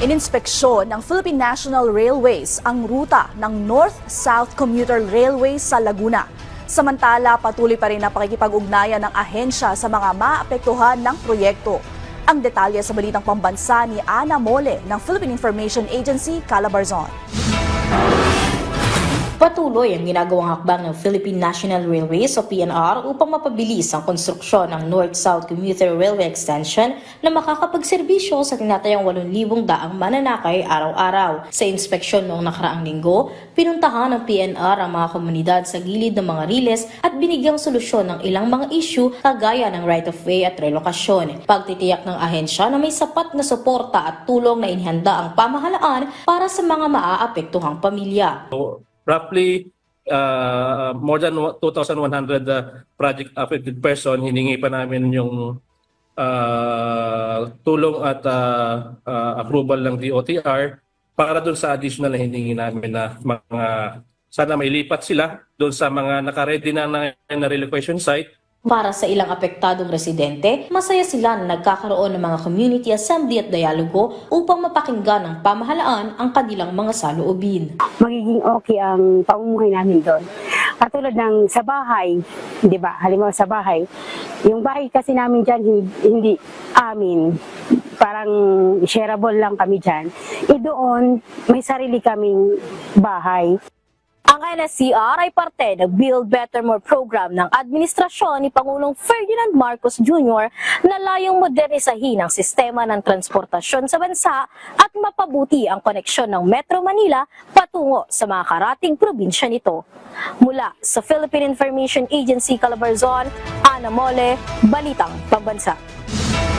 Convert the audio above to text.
Ininspeksyon ng Philippine National Railways ang ruta ng North-South Commuter Railway sa Laguna. Samantala, patuloy pa rin ang pakikipag-ugnayan ng ahensya sa mga maapektuhan ng proyekto. Ang detalye sa balitang pambansa ni Ana Mole ng Philippine Information Agency, Calabarzon. Patuloy ang ginagawang hakbang ng Philippine National Railways o PNR upang mapabilis ang konstruksyon ng North-South Commuter Railway Extension na makakapagserbisyo sa tinatayang 8,000 daang mananakay araw-araw. Sa inspeksyon noong nakaraang linggo, pinuntahan ng PNR ang mga komunidad sa gilid ng mga riles at binigyang solusyon ng ilang mga issue kagaya ng right-of-way at relokasyon. Pagtitiyak ng ahensya na may sapat na suporta at tulong na inihanda ang pamahalaan para sa mga maaapektuhang pamilya. Roughly more than 2,100 project affected person, hiningi pa namin yung tulong at approval ng DOTR para doon sa additional na hiningi namin na mga sana may lipat sila doon sa mga naka-ready na relocation site. Para sa ilang apektadong residente, masaya sila na nagkakaroon ng mga community assembly at dialogo upang mapakinggan ng pamahalaan ang kanilang mga saloobin. Magiging okay ang pamumuhay namin doon. Katulad ng sa bahay, di ba? Halimbawa sa bahay, yung bahay kasi namin dyan hindi amin. Parang shareable lang kami dyan. Doon, may sarili kaming bahay. Ang NSCR ay parte ng Build Better More program ng administrasyon ni Pangulong Ferdinand Marcos Jr. na layong modernisahin ang sistema ng transportasyon sa bansa at mapabuti ang koneksyon ng Metro Manila patungo sa mga karating probinsya nito. Mula sa Philippine Information Agency Calabarzon, Ana Mole, Balitang Pambansa.